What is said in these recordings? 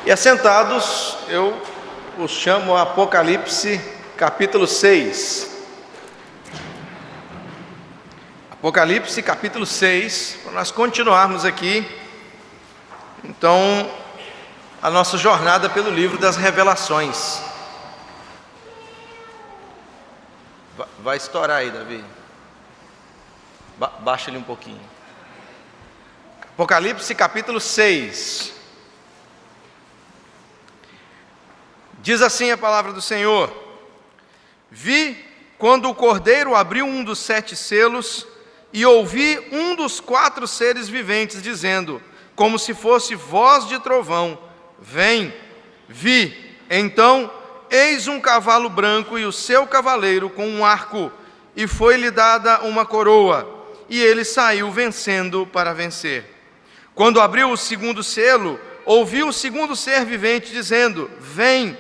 E assentados, eu os chamo a Apocalipse capítulo 6. Apocalipse capítulo 6, para nós continuarmos aqui, então, a nossa jornada pelo livro das Revelações. Vai estourar aí, Davi. Baixa ele um pouquinho. Apocalipse capítulo 6. Diz assim a palavra do Senhor: Vi quando o Cordeiro abriu um dos 7 selos, e ouvi um dos 4 seres viventes dizendo, como se fosse voz de trovão: Vem. Vi, então, eis um cavalo branco e o seu cavaleiro com um arco, e foi-lhe dada uma coroa, e ele saiu vencendo para vencer. Quando abriu o segundo selo, ouvi o segundo ser vivente dizendo: Vem.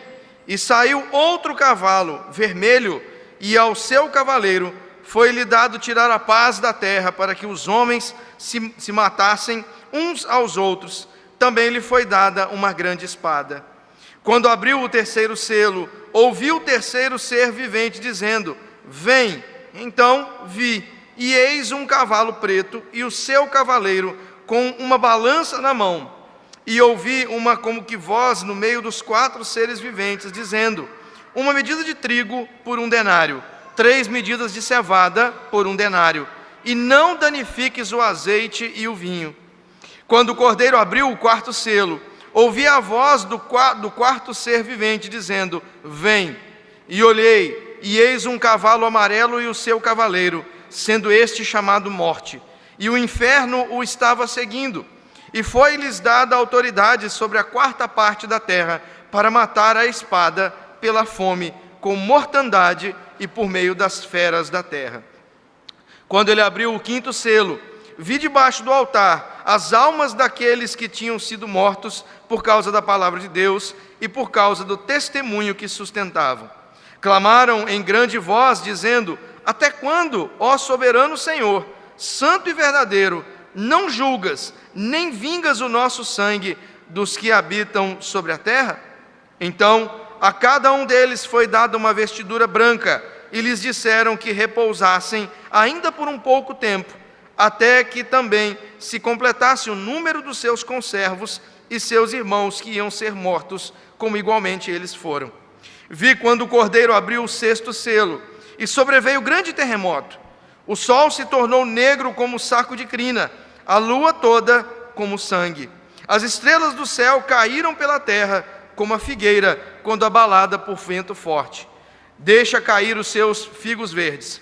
E saiu outro cavalo, vermelho, e ao seu cavaleiro foi-lhe dado tirar a paz da terra, para que os homens se matassem uns aos outros. Também lhe foi dada uma grande espada. Quando abriu o terceiro selo, ouvi o terceiro ser vivente dizendo: Vem. Então vi, e eis um cavalo preto, e o seu cavaleiro com uma balança na mão. E ouvi uma como que voz no meio dos 4 seres viventes, dizendo: Uma medida de trigo por 1 denário, 3 medidas de cevada por 1 denário, e não danifiques o azeite e o vinho. Quando o Cordeiro abriu o 4º selo, ouvi a voz do 4º ser vivente, dizendo: Vem. E olhei, e eis um cavalo amarelo e o seu cavaleiro, sendo este chamado Morte, e o inferno o estava seguindo. E foi-lhes dada autoridade sobre a 4ª parte da terra, para matar a espada, pela fome, com mortandade e por meio das feras da terra. Quando ele abriu o 5º selo, vi debaixo do altar as almas daqueles que tinham sido mortos por causa da palavra de Deus e por causa do testemunho que sustentavam. Clamaram em grande voz, dizendo: Até quando, ó soberano Senhor, santo e verdadeiro, não julgas, nem vingas o nosso sangue dos que habitam sobre a terra? Então a cada um deles foi dada uma vestidura branca, e lhes disseram que repousassem ainda por um pouco tempo, até que também se completasse o número dos seus conservos e seus irmãos que iam ser mortos, como igualmente eles foram. Vi quando o Cordeiro abriu o 6º selo, e sobreveio grande terremoto. O sol se tornou negro como saco de crina, a lua toda como sangue. As estrelas do céu caíram pela terra, como a figueira quando abalada por vento forte deixa cair os seus figos verdes.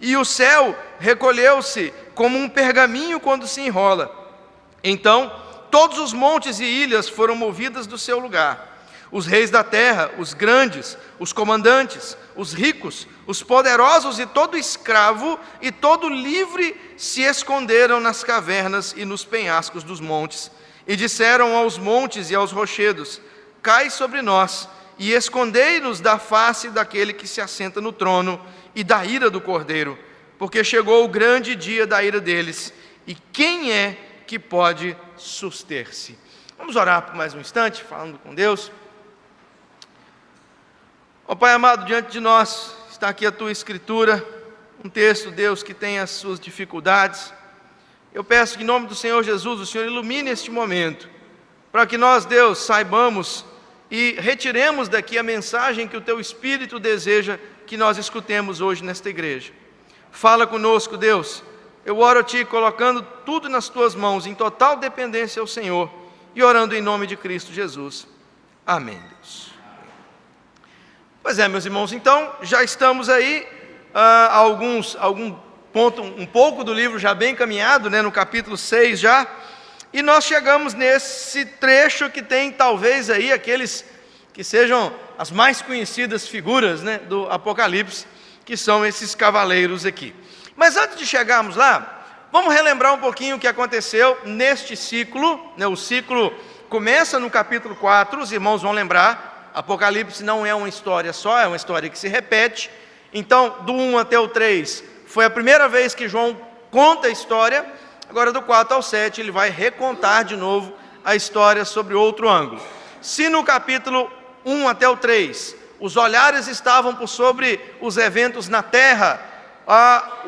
E o céu recolheu-se como um pergaminho quando se enrola. Então todos os montes e ilhas foram movidas do seu lugar. Os reis da terra, os grandes, os comandantes, os ricos, os poderosos e todo escravo e todo livre se esconderam nas cavernas e nos penhascos dos montes, e disseram aos montes e aos rochedos: Cai sobre nós, e escondei-nos da face daquele que se assenta no trono e da ira do Cordeiro, porque chegou o grande dia da ira deles, e quem é que pode suster-se? Vamos orar por mais um instante, falando com Deus. Ó Pai amado, diante de nós está aqui a Tua Escritura, um texto, Deus, que tem as suas dificuldades. Eu peço que em nome do Senhor Jesus, o Senhor ilumine este momento, para que nós, Deus, saibamos e retiremos daqui a mensagem que o Teu Espírito deseja que nós escutemos hoje nesta igreja. Fala conosco, Deus. Eu oro a Ti, colocando tudo nas Tuas mãos, em total dependência ao Senhor, e orando em nome de Cristo Jesus. Amém, Deus. Pois é, meus irmãos, então, já estamos aí, um pouco do livro já bem encaminhado, né, no capítulo 6 já, e nós chegamos nesse trecho que tem talvez aí aqueles que sejam as mais conhecidas figuras, né, do Apocalipse, que são esses cavaleiros aqui. Mas antes de chegarmos lá, vamos relembrar um pouquinho o que aconteceu neste ciclo, né, o ciclo começa no capítulo 4, os irmãos vão lembrar. Apocalipse não é uma história só, é uma história que se repete. Então, do 1 até o 3, foi a primeira vez que João conta a história. Agora, do 4 ao 7, ele vai recontar de novo a história sobre outro ângulo. se no capítulo 1 até o 3, os olhares estavam por sobre os eventos na terra,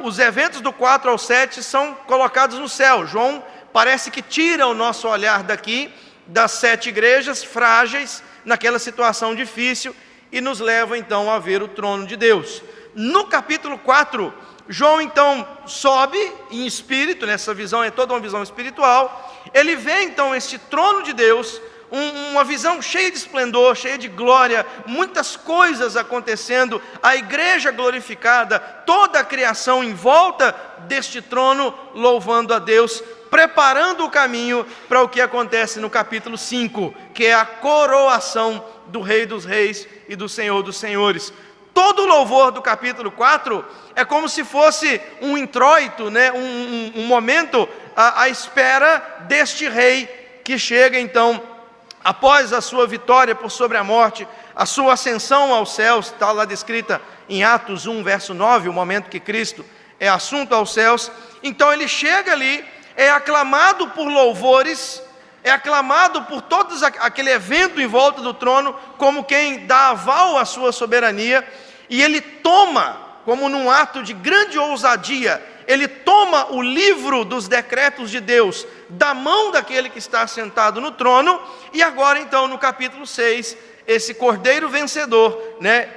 os eventos do 4 ao 7 são colocados no céu. João parece que tira o nosso olhar daqui, das 7 igrejas frágeis, naquela situação difícil, e nos leva então a ver o trono de Deus. No capítulo 4, João então sobe em espírito, nessa visão é toda uma visão espiritual, ele vê então este trono de Deus, uma visão cheia de esplendor, cheia de glória, muitas coisas acontecendo, a igreja glorificada, toda a criação em volta deste trono, louvando a Deus, preparando o caminho para o que acontece no capítulo 5, que é a coroação do Rei dos Reis e do Senhor dos Senhores. Todo o louvor do capítulo 4 é como se fosse um introito, né? um momento à espera deste rei que chega então, após a sua vitória por sobre a morte, a sua ascensão aos céus, está lá descrita em Atos 1, verso 9, o momento que Cristo é assunto aos céus. Então ele chega ali, é aclamado por louvores, é aclamado por todo aquele evento em volta do trono, como quem dá aval à sua soberania, e ele toma, como num ato de grande ousadia, ele toma o livro dos decretos de Deus da mão daquele que está sentado no trono, e agora então no capítulo 6, esse cordeiro vencedor, né,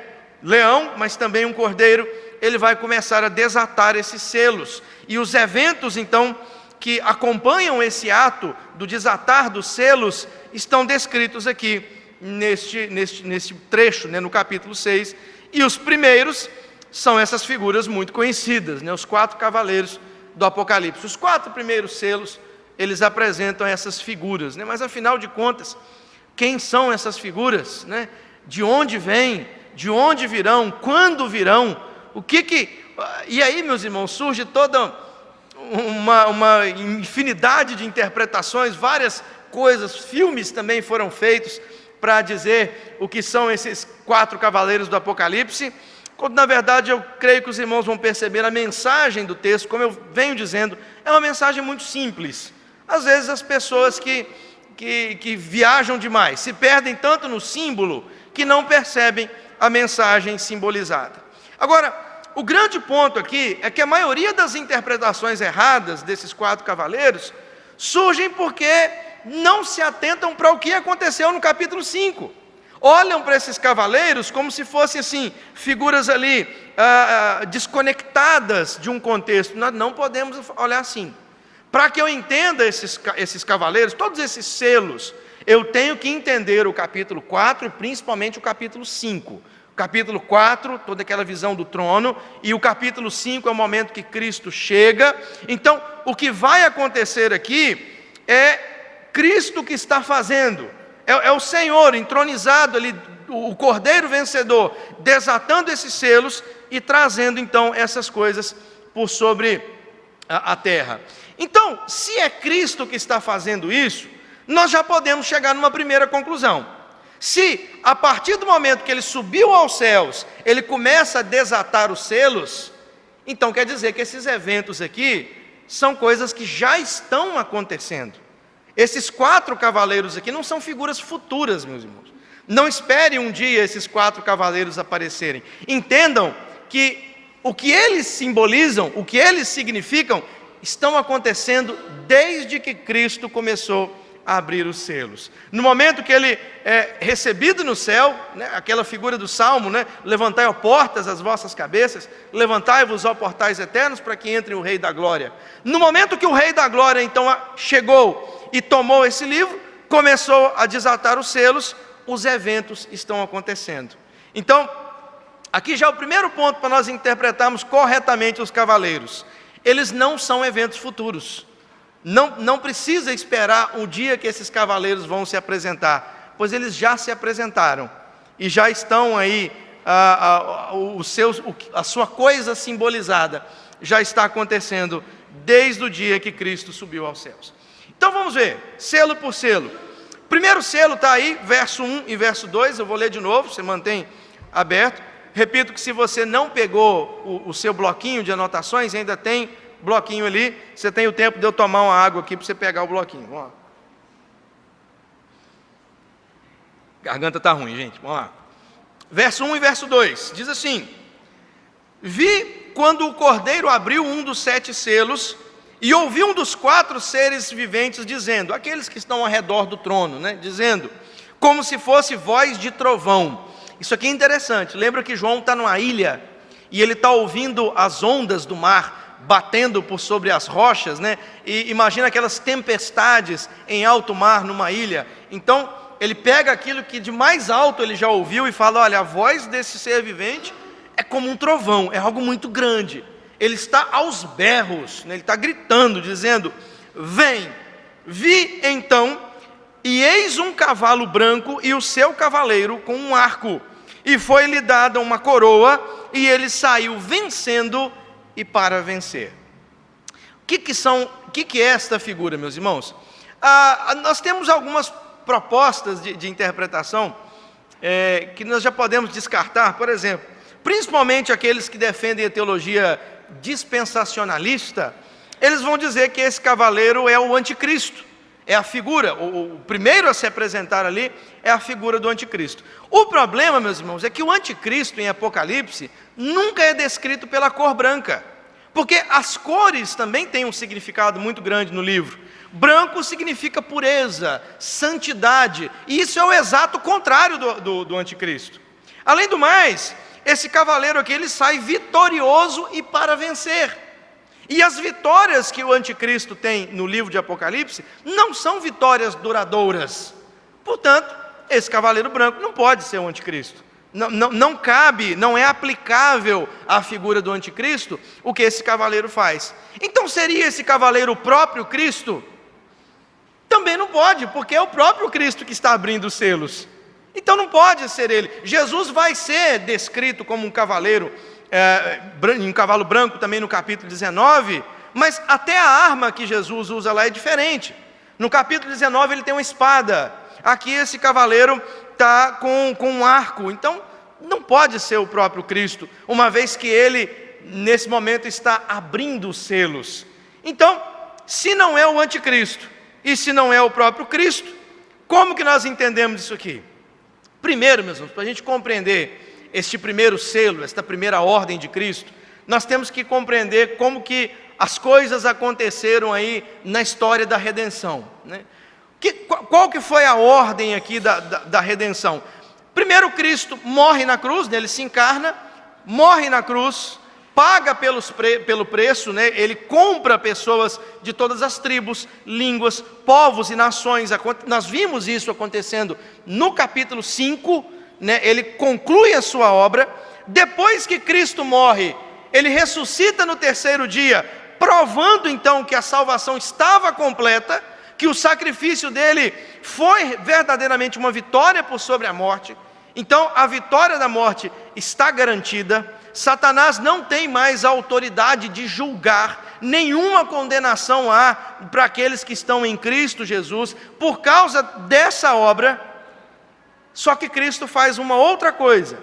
leão, mas também um cordeiro, ele vai começar a desatar esses selos, e os eventos então que acompanham esse ato do desatar dos selos, estão descritos aqui neste trecho, né, no capítulo 6, e os primeiros são essas figuras muito conhecidas, né, os 4 cavaleiros do Apocalipse. Os 4 primeiros selos, eles apresentam essas figuras, né, mas afinal de contas, quem são essas figuras, né? De onde vêm, de onde virão, quando virão, e aí, meus irmãos, surge toda uma infinidade de interpretações, várias coisas, filmes também foram feitos para dizer o que são esses 4 cavaleiros do Apocalipse, quando na verdade eu creio que os irmãos vão perceber a mensagem do texto, como eu venho dizendo, é uma mensagem muito simples. Às vezes as pessoas que viajam demais, se perdem tanto no símbolo, que não percebem a mensagem simbolizada. Agora, o grande ponto aqui é que a maioria das interpretações erradas desses 4 cavaleiros surgem porque não se atentam para o que aconteceu no capítulo 5. Olham para esses cavaleiros como se fossem assim, figuras ali desconectadas de um contexto. Nós não podemos olhar assim. Para que eu entenda esses cavaleiros, todos esses selos, eu tenho que entender o capítulo 4 e principalmente o capítulo 5. O capítulo 4, toda aquela visão do trono, e o capítulo 5 é o momento que Cristo chega. Então, o que vai acontecer aqui é Cristo que está fazendo, é o Senhor entronizado ali, o Cordeiro vencedor, desatando esses selos e trazendo então essas coisas por sobre a terra. Então, se é Cristo que está fazendo isso, nós já podemos chegar numa primeira conclusão. Se, a partir do momento que ele subiu aos céus, ele começa a desatar os selos, então quer dizer que esses eventos aqui são coisas que já estão acontecendo. Esses 4 cavaleiros aqui não são figuras futuras, meus irmãos. Não espere um dia esses 4 cavaleiros aparecerem. Entendam que o que eles simbolizam, o que eles significam, estão acontecendo desde que Cristo começou a abrir os selos. No momento que ele é recebido no céu, né, aquela figura do Salmo, né, levantai, ó portas, as vossas cabeças, levantai-vos, ó portais eternos, para que entre o Rei da Glória. No momento que o Rei da Glória, então, chegou e tomou esse livro, começou a desatar os selos, os eventos estão acontecendo. Então, aqui já é o primeiro ponto para nós interpretarmos corretamente os cavaleiros. Eles não são eventos futuros. Não precisa esperar o dia que esses cavaleiros vão se apresentar, pois eles já se apresentaram e já estão aí, a sua coisa simbolizada já está acontecendo desde o dia que Cristo subiu aos céus. Então vamos ver, selo por selo. Primeiro selo está aí, verso 1 e verso 2, eu vou ler de novo, você mantém aberto. Repito que se você não pegou o seu bloquinho de anotações, ainda tem bloquinho ali, você tem o tempo de eu tomar uma água aqui para você pegar o bloquinho. Vamos lá. Garganta está ruim, gente, vamos lá. Verso 1 e verso 2, diz assim: vi quando o cordeiro abriu um dos 7 selos, e ouvi um dos 4 seres viventes dizendo, aqueles que estão ao redor do trono, né, dizendo, como se fosse voz de trovão. Isso aqui é interessante, lembra que João está numa ilha, e ele está ouvindo as ondas do mar, batendo por sobre as rochas, né, e imagina aquelas tempestades em alto mar numa ilha. Então, ele pega aquilo que de mais alto ele já ouviu e fala, olha, a voz desse ser vivente é como um trovão, é algo muito grande. Ele está aos berros, né? Ele está gritando, dizendo, vem. Vi então, e eis um cavalo branco e o seu cavaleiro com um arco. E foi-lhe dada uma coroa, e ele saiu vencendo e para vencer. O que é esta figura, meus irmãos? Nós temos algumas propostas de interpretação que nós já podemos descartar, por exemplo, principalmente aqueles que defendem a teologia dispensacionalista, eles vão dizer que esse cavaleiro é o anticristo, é a figura, o primeiro a se apresentar ali é a figura do anticristo. O problema, meus irmãos, é que o anticristo em Apocalipse nunca é descrito pela cor branca, porque as cores também têm um significado muito grande no livro. Branco significa pureza, santidade, e isso é o exato contrário do anticristo. Além do mais, esse cavaleiro aqui, ele sai vitorioso e para vencer. E as vitórias que o anticristo tem no livro de Apocalipse não são vitórias duradouras. Portanto, esse cavaleiro branco não pode ser o anticristo. Não cabe, não é aplicável à figura do anticristo o que esse cavaleiro faz. Então seria esse cavaleiro o próprio Cristo? Também não pode, porque é o próprio Cristo que está abrindo os selos. Então não pode ser ele. Jesus vai ser descrito como um cavaleiro, um cavalo branco também no capítulo 19, mas até a arma que Jesus usa lá é diferente. No capítulo 19 ele tem uma espada, aqui esse cavaleiro está com um arco. Então não pode ser o próprio Cristo, uma vez que ele nesse momento está abrindo os selos. Então, se não é o anticristo, e se não é o próprio Cristo, como que nós entendemos isso aqui? Primeiro, meus irmãos, para a gente compreender este primeiro selo, esta primeira ordem de Cristo, nós temos que compreender como que as coisas aconteceram aí na história da redenção, né? Qual que foi a ordem aqui da redenção? Primeiro, Cristo morre na cruz, né? Ele se encarna, morre na cruz, paga pelo preço, né? Ele compra pessoas de todas as tribos, línguas, povos e nações. Nós vimos isso acontecendo no capítulo 5, né? Ele conclui a sua obra. Depois que Cristo morre, ele ressuscita no terceiro dia, provando então que a salvação estava completa, que o sacrifício dele foi verdadeiramente uma vitória por sobre a morte. Então a vitória da morte está garantida. Satanás não tem mais a autoridade de julgar, nenhuma condenação há para aqueles que estão em Cristo Jesus, por causa dessa obra. Só que Cristo faz uma outra coisa,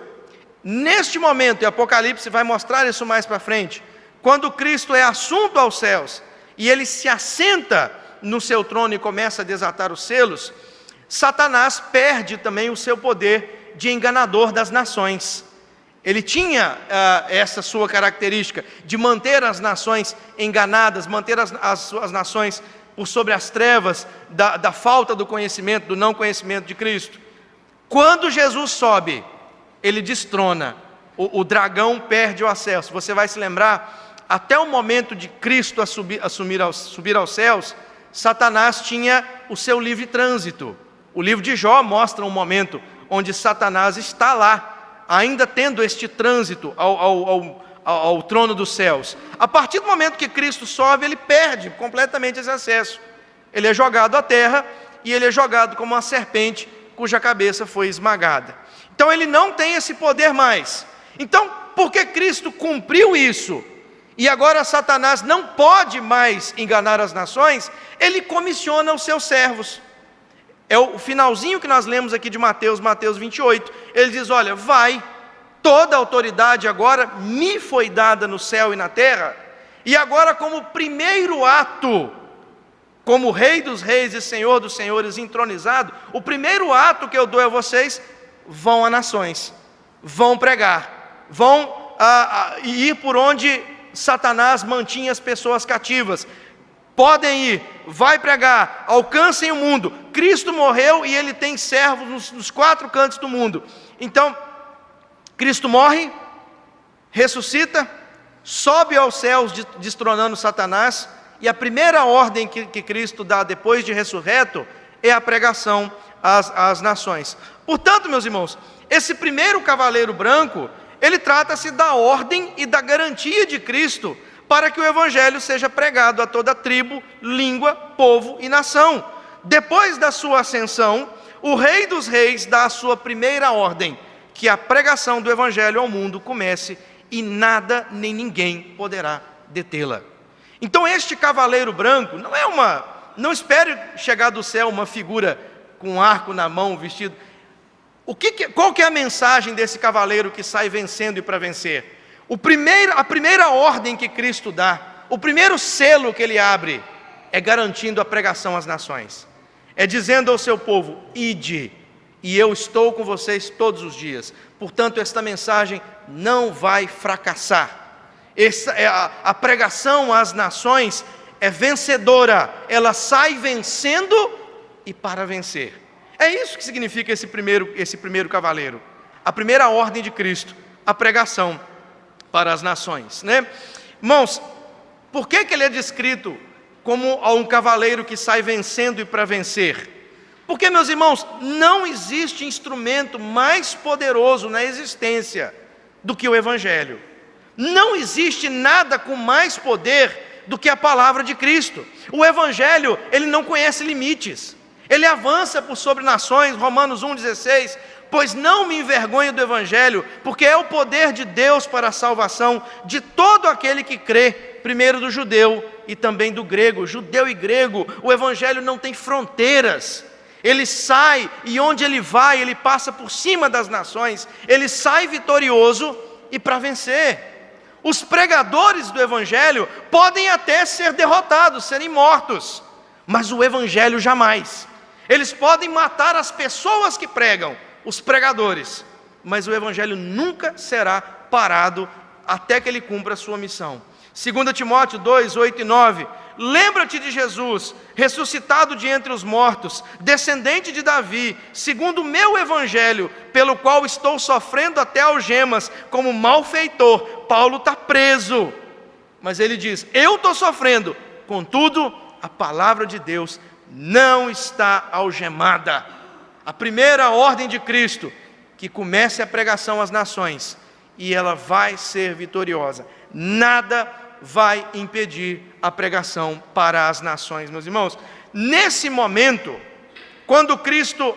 neste momento, e Apocalipse vai mostrar isso mais para frente, quando Cristo é assunto aos céus, e ele se assenta no seu trono e começa a desatar os selos, Satanás perde também o seu poder de enganador das nações. Ele tinha essa sua característica de manter as nações enganadas, manter as nações por sobre as trevas da falta do conhecimento, do não conhecimento de Cristo. Quando Jesus sobe, ele destrona, o dragão perde o acesso. Você vai se lembrar, até o momento de Cristo subir aos céus, Satanás tinha o seu livre trânsito. O livro de Jó mostra um momento onde Satanás está lá, ainda tendo este trânsito ao trono dos céus. A partir do momento que Cristo sobe, ele perde completamente esse acesso. Ele é jogado à terra, e ele é jogado como uma serpente, cuja cabeça foi esmagada. Então ele não tem esse poder mais. Então, porque Cristo cumpriu isso, e agora Satanás não pode mais enganar as nações, ele comissiona os seus servos. É o finalzinho que nós lemos aqui de Mateus 28. Ele diz, olha, vai, toda a autoridade agora me foi dada no céu e na terra, e agora como primeiro ato, como Rei dos reis e Senhor dos senhores entronizado, o primeiro ato que eu dou a vocês: vão a nações, vão pregar, vão ir por onde Satanás mantinha as pessoas cativas. Podem ir, vai pregar, alcancem o mundo. Cristo morreu e Ele tem servos nos 4 cantos do mundo. Então, Cristo morre, ressuscita, sobe aos céus, destronando Satanás, e a primeira ordem que Cristo dá depois de ressurreto é a pregação às nações. Portanto, meus irmãos, esse primeiro cavaleiro branco, ele trata-se da ordem e da garantia de Cristo para que o Evangelho seja pregado a toda tribo, língua, povo e nação. Depois da sua ascensão, o Rei dos reis dá a sua primeira ordem: que a pregação do Evangelho ao mundo comece, e nada nem ninguém poderá detê-la. Então este cavaleiro branco não espere chegar do céu uma figura com um arco na mão, vestido. Qual que é a mensagem desse cavaleiro que sai vencendo e para vencer? A primeira ordem que Cristo dá, o primeiro selo que Ele abre, é garantindo a pregação às nações. É dizendo ao seu povo: ide, e eu estou com vocês todos os dias. Portanto, esta mensagem não vai fracassar. A pregação às nações é vencedora, ela sai vencendo e para vencer. É isso que significa esse primeiro cavaleiro. A primeira ordem de Cristo, a pregação para as nações, né? Irmãos, por que ele é descrito como um cavaleiro que sai vencendo e para vencer? Porque, meus irmãos, não existe instrumento mais poderoso na existência do que o Evangelho. Não existe nada com mais poder do que a palavra de Cristo. O Evangelho, ele não conhece limites. Ele avança por sobre nações, Romanos 1,16, pois não me envergonho do Evangelho, porque é o poder de Deus para a salvação de todo aquele que crê, primeiro do judeu e também do grego. Judeu e grego, o Evangelho não tem fronteiras. Ele sai, e onde ele vai, ele passa por cima das nações. Ele sai vitorioso e para vencer. Os pregadores do Evangelho podem até ser derrotados, serem mortos, mas o Evangelho jamais. Eles podem matar as pessoas que pregam, os pregadores, mas o Evangelho nunca será parado até que ele cumpra a sua missão. 2 Timóteo 2, 8 e 9, lembra-te de Jesus, ressuscitado de entre os mortos, descendente de Davi, segundo o meu Evangelho, pelo qual estou sofrendo até algemas, como malfeitor. Paulo está preso, mas ele diz: eu estou sofrendo, contudo, a palavra de Deus não está algemada. A primeira ordem de Cristo, que comece a pregação às nações, e ela vai ser vitoriosa. Nada vai impedir a pregação para as nações, meus irmãos. Nesse momento, quando Cristo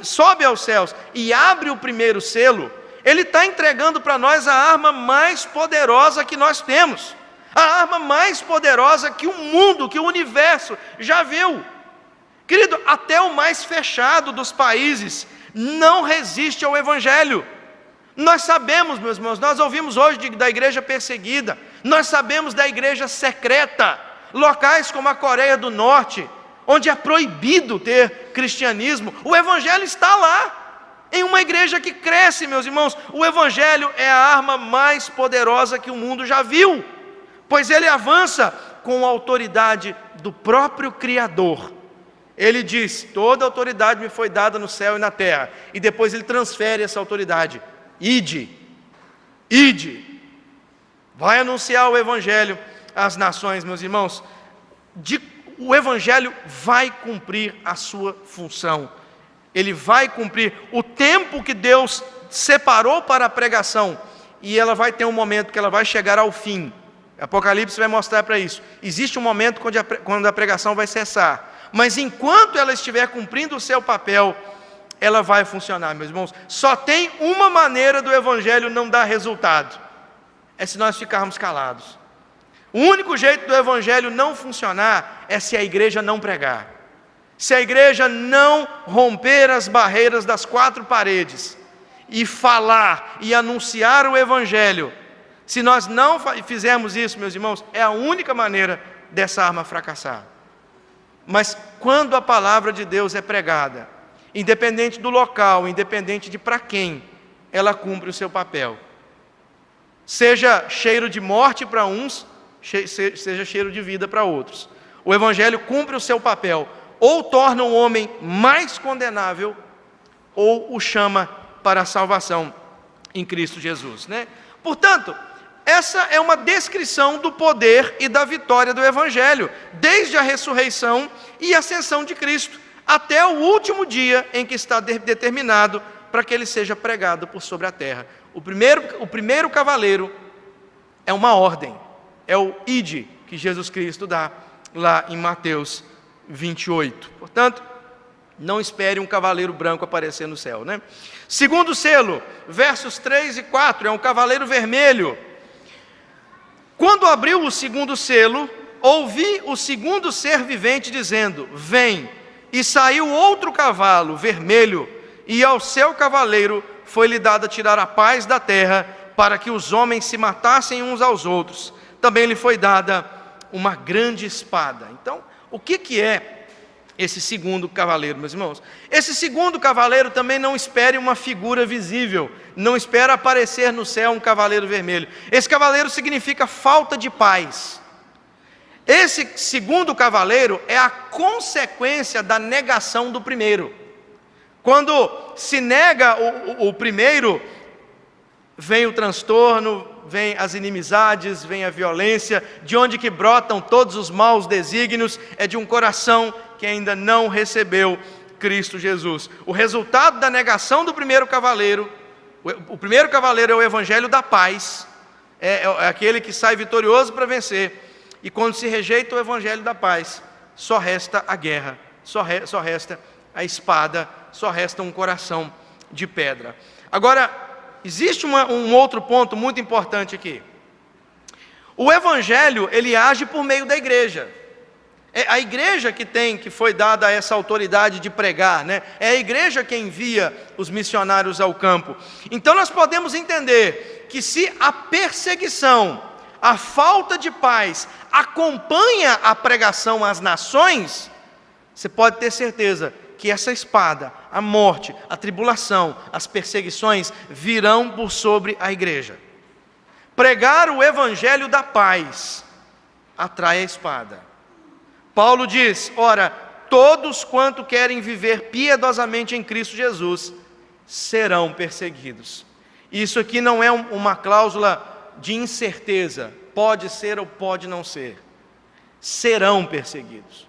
sobe aos céus e abre o primeiro selo, Ele está entregando para nós a arma mais poderosa que nós temos, a arma mais poderosa que o mundo, que o universo já viu. Querido, até o mais fechado dos países não resiste ao Evangelho. Nós sabemos, meus irmãos, nós ouvimos hoje da igreja perseguida, nós sabemos da igreja secreta, locais como a Coreia do Norte, onde é proibido ter cristianismo. O Evangelho está lá, em uma igreja que cresce, meus irmãos. O Evangelho é a arma mais poderosa que o mundo já viu, pois ele avança com a autoridade do próprio Criador. Ele diz: toda autoridade me foi dada no céu e na terra, e depois ele transfere essa autoridade: ide, vai anunciar o Evangelho às nações, meus irmãos. O Evangelho vai cumprir a sua função, ele vai cumprir o tempo que Deus separou para a pregação, e ela vai ter um momento que ela vai chegar ao fim. Apocalipse vai mostrar para isso. Existe um momento quando a pregação vai cessar, mas enquanto ela estiver cumprindo o seu papel, ela vai funcionar, meus irmãos. Só tem uma maneira do Evangelho não dar resultado: é se nós ficarmos calados. O único jeito do Evangelho não funcionar é se a igreja não pregar, se a igreja não romper as barreiras das 4 paredes e falar e anunciar o Evangelho. Se nós não fizermos isso, meus irmãos, é a única maneira dessa arma fracassar. Mas quando a palavra de Deus é pregada, independente do local, independente de para quem, ela cumpre o seu papel. Seja cheiro de morte para uns, seja cheiro de vida para outros. O Evangelho cumpre o seu papel, ou torna o homem mais condenável, ou o chama para a salvação em Cristo Jesus, né? Portanto, essa é uma descrição do poder e da vitória do Evangelho, desde a ressurreição e ascensão de Cristo, até o último dia em que está determinado para que ele seja pregado por sobre a terra. O primeiro cavaleiro é uma ordem, é o ide que Jesus Cristo dá lá em Mateus 28. Portanto, não espere um cavaleiro branco aparecer no céu, né? Segundo selo, versos 3 e 4, é um cavaleiro vermelho. Quando abriu o segundo selo, ouvi o segundo ser vivente dizendo: vem. E saiu outro cavalo vermelho, e ao seu cavaleiro foi-lhe dado tirar a paz da terra, para que os homens se matassem uns aos outros. Também lhe foi dada uma grande espada. Então, o que é esse segundo cavaleiro, meus irmãos? Esse segundo cavaleiro também não espere uma figura visível, não espera aparecer no céu um cavaleiro vermelho. Esse cavaleiro significa falta de paz. Esse segundo cavaleiro é a consequência da negação do primeiro. Quando se nega o primeiro, vem o transtorno, vem as inimizades, vem a violência. De onde que brotam todos os maus desígnios? É de um coração que ainda não recebeu Cristo Jesus. O resultado da negação do primeiro cavaleiro, o primeiro cavaleiro é o evangelho da paz, é aquele que sai vitorioso para vencer. E quando se rejeita o evangelho da paz, só resta a guerra, só resta a espada, só resta um coração de pedra. Agora, existe um outro ponto muito importante aqui. O evangelho, ele age por meio da igreja. É a igreja que foi dada essa autoridade de pregar, né? É a igreja que envia os missionários ao campo. Então nós podemos entender que se a perseguição, a falta de paz acompanha a pregação às nações, você pode ter certeza que essa espada, a morte, a tribulação, as perseguições virão por sobre a igreja. Pregar o evangelho da paz atrai a espada. Paulo diz: ora, todos quanto querem viver piedosamente em Cristo Jesus serão perseguidos. Isso aqui não é uma cláusula de incerteza, pode ser ou pode não ser. Serão perseguidos.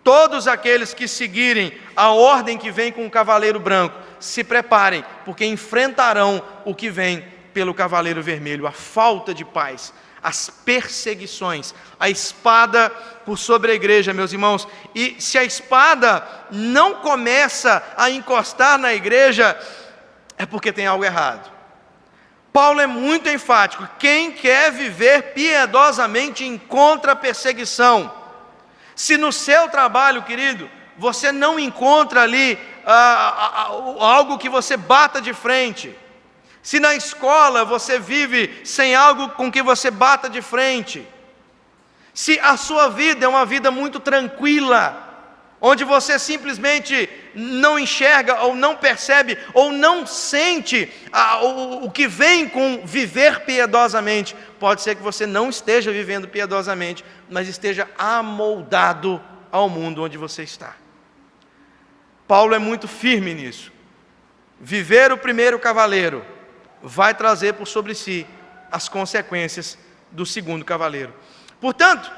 Todos aqueles que seguirem a ordem que vem com o cavaleiro branco, se preparem, porque enfrentarão o que vem pelo cavaleiro vermelho, a falta de paz, as perseguições, a espada por sobre a igreja, meus irmãos. E se a espada não começa a encostar na igreja, é porque tem algo errado. Paulo é muito enfático: quem quer viver piedosamente encontra perseguição. Se no seu trabalho, querido, você não encontra ali algo que você bata de frente, se na escola você vive sem algo com que você bata de frente, se a sua vida é uma vida muito tranquila, onde você simplesmente não enxerga, ou não percebe, ou não sente o que vem com viver piedosamente, pode ser que você não esteja vivendo piedosamente, mas esteja amoldado ao mundo onde você está. Paulo é muito firme nisso. Viver o primeiro cavaleiro vai trazer por sobre si as consequências do segundo cavaleiro. Portanto,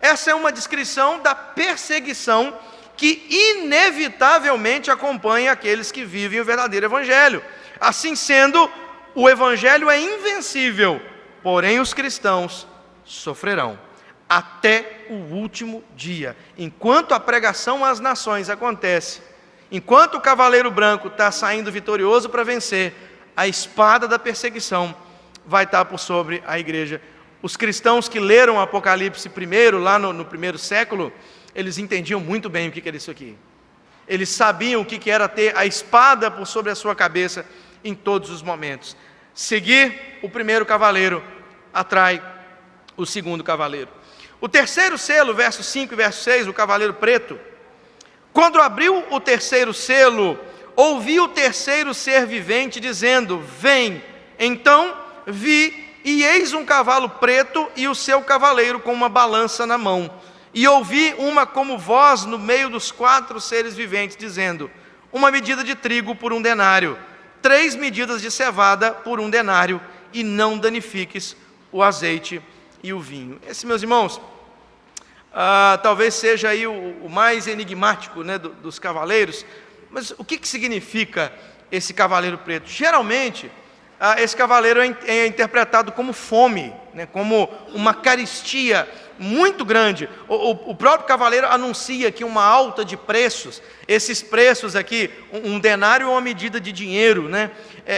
essa é uma descrição da perseguição que inevitavelmente acompanha aqueles que vivem o verdadeiro evangelho. Assim sendo, o evangelho é invencível, porém os cristãos sofrerão até o último dia. Enquanto a pregação às nações acontece, enquanto o cavaleiro branco está saindo vitorioso para vencer, a espada da perseguição vai estar por sobre a igreja. Os cristãos que leram o Apocalipse primeiro, lá no primeiro século, eles entendiam muito bem o que era isso aqui. Eles sabiam o que era ter a espada por sobre a sua cabeça em todos os momentos. Seguir o primeiro cavaleiro atrai o segundo cavaleiro. O terceiro selo, verso 5 e verso 6, o cavaleiro preto, Quando abriu o terceiro selo, ouvi o terceiro ser vivente dizendo: vem. Então vi, e eis um cavalo preto e o seu cavaleiro com uma balança na mão. E ouvi uma como voz no meio dos 4 seres viventes, dizendo: uma medida de trigo por 1 denário, 3 medidas de cevada por 1 denário, e não danifiques o azeite e o vinho. Esse, meus irmãos, talvez seja aí o mais enigmático, né, dos cavaleiros. Mas o que significa esse cavaleiro preto? Geralmente, esse cavaleiro é interpretado como fome, né, como uma carestia muito grande. O próprio cavaleiro anuncia aqui uma alta de preços. Esses preços aqui, 1 denário é uma medida de dinheiro, né?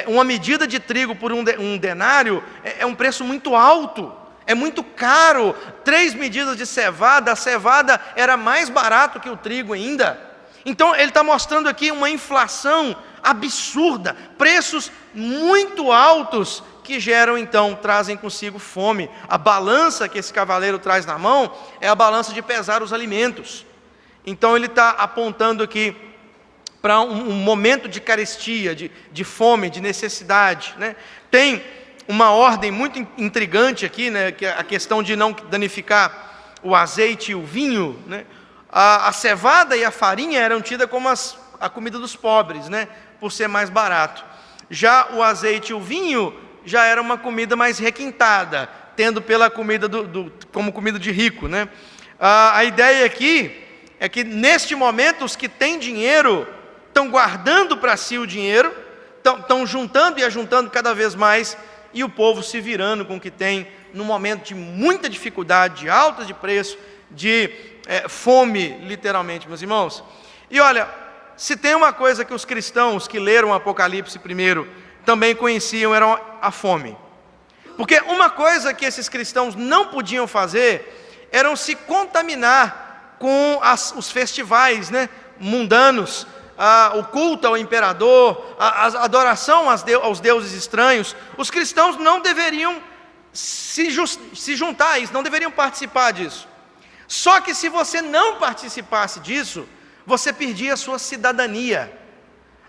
Uma medida de trigo por 1 denário é um preço muito alto, é muito caro. 3 medidas de cevada, a cevada era mais barato que o trigo ainda. Então ele está mostrando aqui uma inflação absurda, preços muito altos, que geram então, trazem consigo fome. A balança que esse cavaleiro traz na mão é a balança de pesar os alimentos. Então ele está apontando aqui para um momento de carestia, de fome, de necessidade, né? Tem uma ordem muito intrigante aqui, né, que é a questão de não danificar o azeite e o vinho, né? A cevada e a farinha eram tidas como a comida dos pobres, né, por ser mais barato. Já o azeite e o vinho já era uma comida mais requintada, tendo pela comida como comida de rico, né? A ideia aqui é que neste momento os que têm dinheiro estão guardando para si o dinheiro, estão juntando e ajuntando cada vez mais, e o povo se virando com o que tem, num momento de muita dificuldade, de alta de preço, de fome, literalmente, meus irmãos. E olha, se tem uma coisa que os cristãos que leram o Apocalipse primeiro também conheciam, era a fome. Porque uma coisa que esses cristãos não podiam fazer era se contaminar com os festivais, né, mundanos, o culto ao imperador, a adoração aos deuses estranhos. Os cristãos não deveriam se juntar a isso, não deveriam participar disso. Só que se você não participasse disso, você perdia a sua cidadania.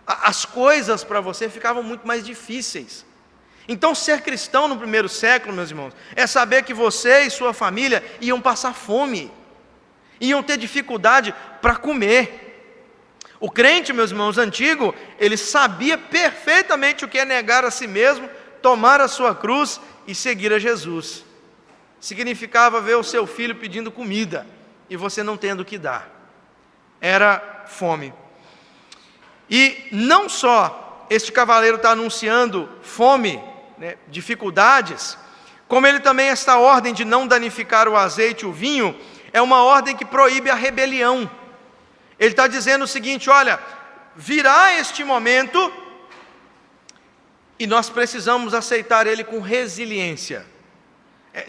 As coisas para você ficavam muito mais difíceis. Então, ser cristão no primeiro século, meus irmãos, é saber que você e sua família iam passar fome, iam ter dificuldade para comer. O crente, meus irmãos, antigo, ele sabia perfeitamente o que é negar a si mesmo, tomar a sua cruz e seguir a Jesus. Significava ver o seu filho pedindo comida e você não tendo o que dar. Era fome. E não só este cavaleiro está anunciando fome, né, dificuldades, como ele também, esta ordem de não danificar o azeite e o vinho, é uma ordem que proíbe a rebelião. Ele está dizendo o seguinte: olha, virá este momento e nós precisamos aceitar ele com resiliência.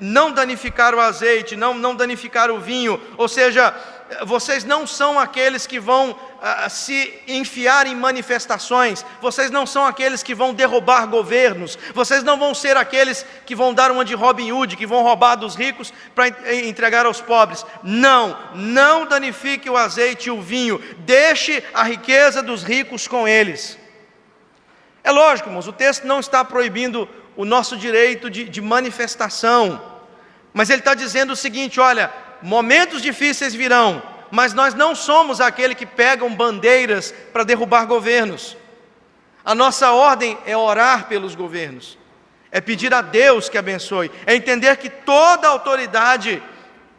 Não danificar o azeite, não danificar o vinho, ou seja, vocês não são aqueles que vão se enfiar em manifestações, vocês não são aqueles que vão derrubar governos, vocês não vão ser aqueles que vão dar uma de Robin Hood, que vão roubar dos ricos para entregar aos pobres. Não danifique o azeite e o vinho, deixe a riqueza dos ricos com eles. É lógico, irmãos, o texto não está proibindo o nosso direito de manifestação, mas ele está dizendo o seguinte: olha, momentos difíceis virão, mas nós não somos aquele que pegam bandeiras para derrubar governos. A nossa ordem é orar pelos governos, é pedir a Deus que abençoe, é entender que toda a autoridade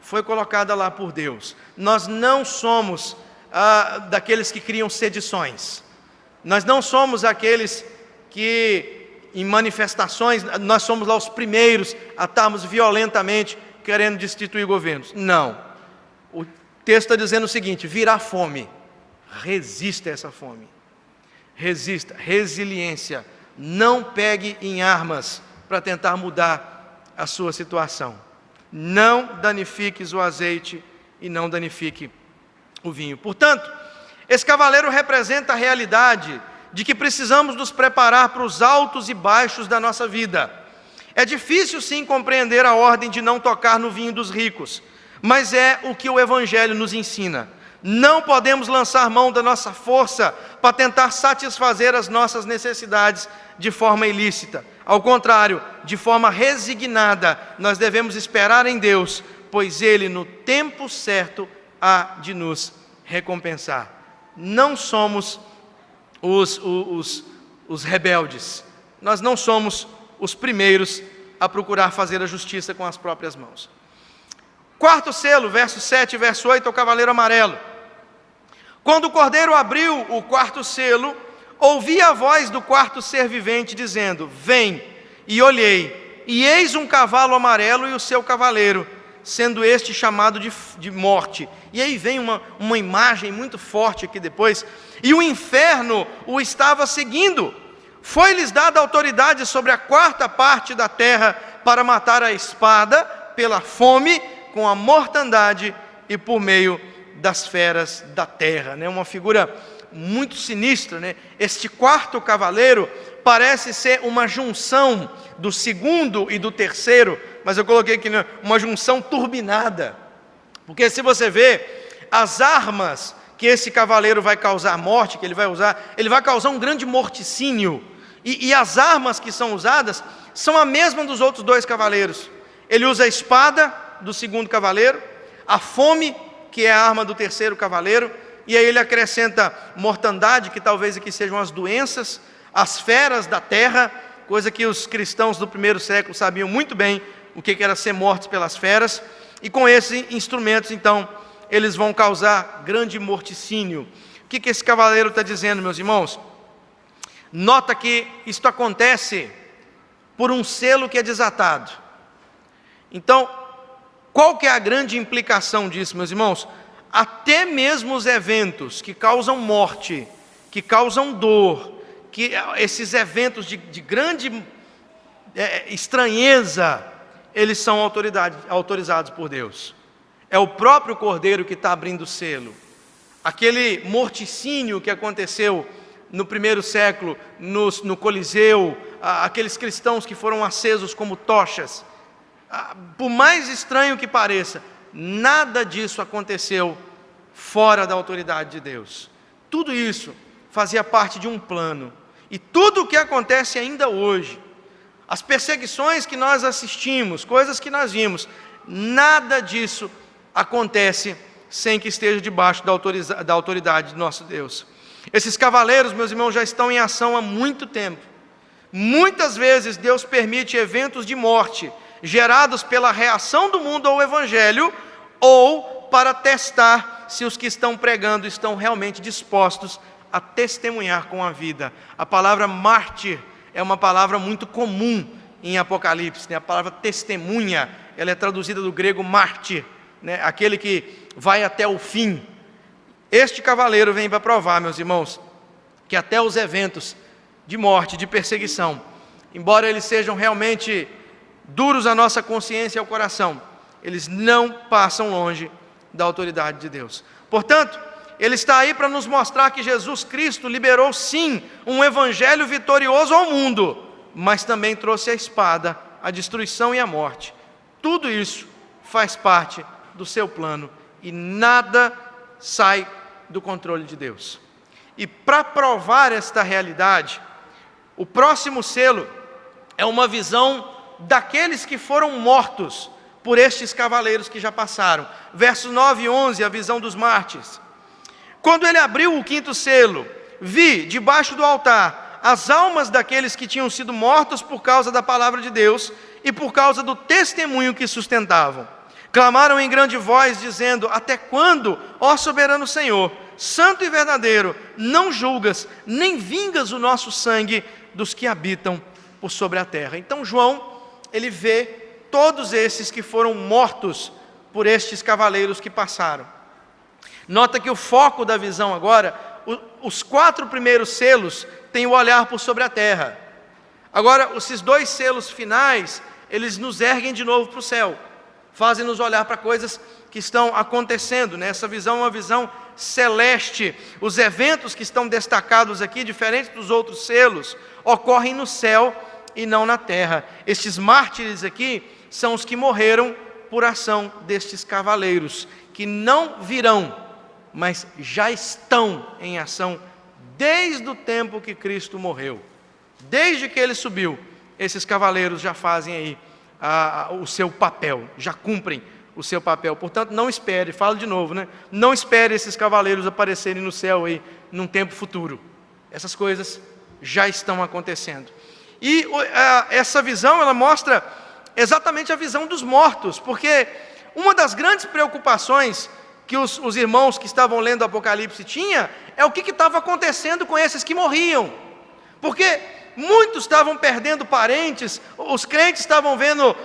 foi colocada lá por Deus. Nós não somos daqueles que criam sedições, nós não somos aqueles que em manifestações, nós somos lá os primeiros a estarmos violentamente querendo destituir governos. Não. O texto está dizendo o seguinte: virá fome, resista a essa fome, resista, resiliência, não pegue em armas para tentar mudar a sua situação. Não danifiques o azeite e não danifique o vinho. Portanto, esse cavaleiro representa a realidade de que precisamos nos preparar para os altos e baixos da nossa vida. É difícil sim compreender a ordem de não tocar no vinho dos ricos, mas é o que o Evangelho nos ensina. Não podemos lançar mão da nossa força para tentar satisfazer as nossas necessidades de forma ilícita. Ao contrário, de forma resignada, nós devemos esperar em Deus, pois Ele, no tempo certo, há de nos recompensar. Não somos os rebeldes. Nós não somos os primeiros a procurar fazer a justiça com as próprias mãos. Quarto selo, verso 7 e verso 8, é o cavaleiro amarelo. Quando o cordeiro abriu o quarto selo, ouvi a voz do quarto ser vivente dizendo: vem. E olhei, e eis um cavalo amarelo e o seu cavaleiro, sendo este chamado de morte. E aí vem uma imagem muito forte aqui depois. E o inferno o estava seguindo. Foi-lhes dada autoridade sobre a quarta parte da terra para matar a espada, pela fome, com a mortandade e por meio das feras da terra. Uma figura muito sinistra. Este quarto cavaleiro parece ser uma junção do segundo e do terceiro, mas eu coloquei aqui uma junção turbinada, porque se você vê as armas que esse cavaleiro vai causar morte, que ele vai usar, ele vai causar um grande morticínio, e as armas que são usadas são a mesma dos outros dois cavaleiros. Ele usa a espada do segundo cavaleiro, a fome, que é a arma do terceiro cavaleiro, e aí ele acrescenta mortandade, que talvez aqui sejam as doenças, as feras da terra, coisa que os cristãos do primeiro século sabiam muito bem o que era ser mortos pelas feras, e com esses instrumentos, então, eles vão causar grande morticínio. O que esse cavaleiro está dizendo, meus irmãos? Nota que isto acontece por um selo que é desatado. Então, qual que é a grande implicação disso, meus irmãos? Até mesmo os eventos que causam morte, que causam dor, que esses eventos de grande estranheza, eles são autorizados por Deus. É o próprio Cordeiro que está abrindo o selo. Aquele morticínio que aconteceu no primeiro século, no Coliseu, aqueles cristãos que foram acesos como tochas, por mais estranho que pareça, nada disso aconteceu fora da autoridade de Deus. Tudo isso fazia parte de um plano. E tudo o que acontece ainda hoje, as perseguições que nós assistimos, coisas que nós vimos, nada disso acontece sem que esteja debaixo da autoridade de nosso Deus. Esses cavaleiros, meus irmãos, já estão em ação há muito tempo. Muitas vezes Deus permite eventos de morte, gerados pela reação do mundo ao Evangelho, ou para testar se os que estão pregando estão realmente dispostos a testemunhar com a vida. A palavra mártir é uma palavra muito comum em Apocalipse. A palavra testemunha, ela é traduzida do grego mártir, aquele que vai até o fim. Este cavaleiro vem para provar, meus irmãos, que até os eventos de morte, de perseguição, embora eles sejam realmente duros à nossa consciência e ao coração, eles não passam longe da autoridade de Deus. Portanto, ele está aí para nos mostrar que Jesus Cristo liberou sim um evangelho vitorioso ao mundo, mas também trouxe a espada, a destruição e a morte. Tudo isso faz parte do seu plano e nada sai do controle de Deus. E para provar esta realidade, o próximo selo é uma visão daqueles que foram mortos por estes cavaleiros que já passaram. Versos 9 e 11, a visão dos mártires. Quando ele abriu o quinto selo, vi debaixo do altar as almas daqueles que tinham sido mortos por causa da palavra de Deus e por causa do testemunho que sustentavam. Clamaram em grande voz, dizendo: até quando, ó soberano Senhor, santo e verdadeiro, não julgas, nem vingas o nosso sangue dos que habitam por sobre a terra? Então João, ele vê todos esses que foram mortos por estes cavaleiros que passaram. Nota que o foco da visão agora, os 4 primeiros selos têm o olhar por sobre a terra. Agora, esses 2 selos finais, eles nos erguem de novo para o céu, fazem-nos olhar para coisas que estão acontecendo. Essa visão é uma visão celeste. Os eventos que estão destacados aqui, diferentes dos outros selos, ocorrem no céu e não na terra. Estes mártires aqui são os que morreram por ação destes cavaleiros, que não virão mas já estão em ação desde o tempo que Cristo morreu. Desde que ele subiu, esses cavaleiros já fazem aí o seu papel, já cumprem o seu papel. Portanto, não espere, falo de novo, né? Não espere esses cavaleiros aparecerem no céu aí num tempo futuro. Essas coisas já estão acontecendo. E essa visão, ela mostra exatamente a visão dos mortos, porque uma das grandes preocupações que os irmãos que estavam lendo o Apocalipse tinham é o que estava acontecendo com esses que morriam. Porque muitos estavam perdendo parentes, os crentes estavam vendo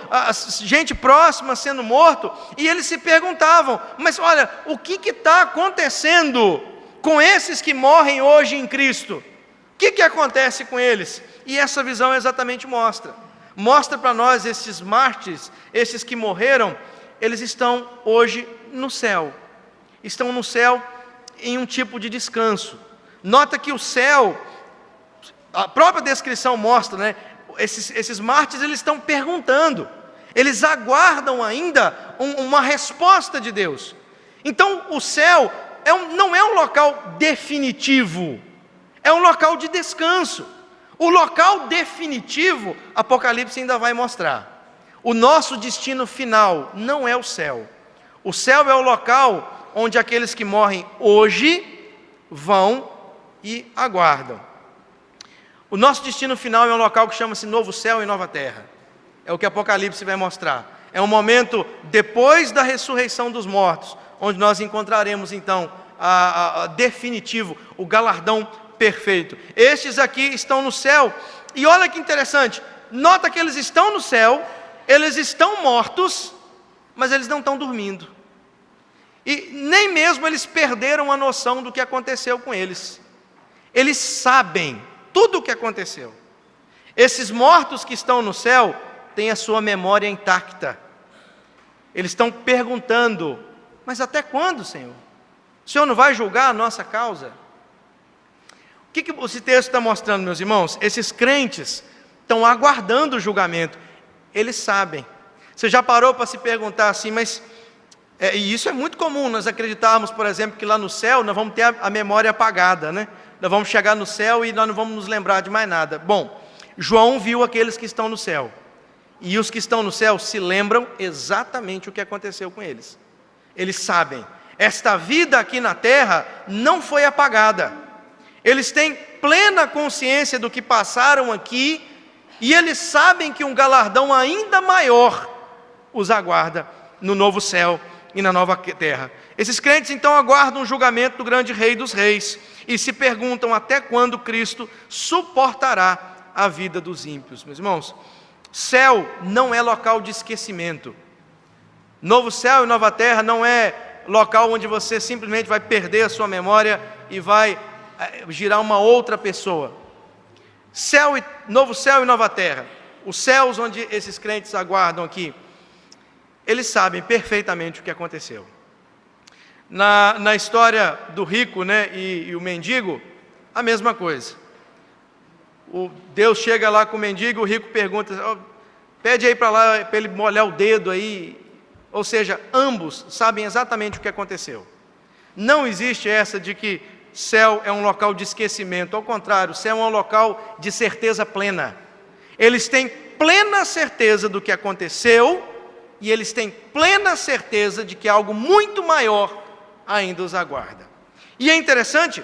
gente próxima sendo morto, e eles se perguntavam, mas olha, o que está acontecendo com esses que morrem hoje em Cristo? O que acontece com eles? E essa visão exatamente mostra para nós esses mártires, esses que morreram, eles estão hoje no céu, estão no céu em um tipo de descanso. Nota que o céu, a própria descrição mostra, né? Esses mártires, eles estão perguntando, eles aguardam ainda uma resposta de Deus. Então o céu não é um local definitivo, é um local de descanso. O local definitivo, Apocalipse ainda vai mostrar. O nosso destino final não é o céu. O céu é o local onde aqueles que morrem hoje vão e aguardam. O nosso destino final é um local que chama-se Novo Céu e Nova Terra. É o que Apocalipse vai mostrar. É um momento depois da ressurreição dos mortos, onde nós encontraremos então definitivo, o galardão perfeito. Estes aqui estão no céu, e olha que interessante, nota que eles estão no céu, eles estão mortos, mas eles não estão dormindo. E nem mesmo eles perderam a noção do que aconteceu com eles. Eles sabem tudo o que aconteceu. Esses mortos que estão no céu têm a sua memória intacta. Eles estão perguntando, mas até quando, Senhor? O Senhor não vai julgar a nossa causa? O que esse texto está mostrando, meus irmãos? Esses crentes estão aguardando o julgamento. Eles sabem. Você já parou para se perguntar assim, mas... e isso é muito comum, nós acreditarmos, por exemplo, que lá no céu nós vamos ter a memória apagada, né? Nós vamos chegar no céu e nós não vamos nos lembrar de mais nada. Bom, João viu aqueles que estão no céu. E os que estão no céu se lembram exatamente o que aconteceu com eles. Eles sabem. Esta vida aqui na terra não foi apagada. Eles têm plena consciência do que passaram aqui, e eles sabem que um galardão ainda maior os aguarda no novo céu e na nova terra. Esses crentes então aguardam o julgamento do grande Rei dos Reis, e se perguntam até quando Cristo suportará a vida dos ímpios. Meus irmãos, céu não é local de esquecimento. Novo céu e nova terra não é local onde você simplesmente vai perder a sua memória e vai girar uma outra pessoa. Novo céu e nova terra, os céus onde esses crentes aguardam aqui, eles sabem perfeitamente o que aconteceu. Na história do rico, né, e o mendigo, a mesma coisa. Deus chega lá com o mendigo, o rico pergunta, pede aí para lá, para ele molhar o dedo aí. Ou seja, ambos sabem exatamente o que aconteceu. Não existe essa de que céu é um local de esquecimento. Ao contrário, céu é um local de certeza plena. Eles têm plena certeza do que aconteceu, e eles têm plena certeza de que algo muito maior ainda os aguarda. E é interessante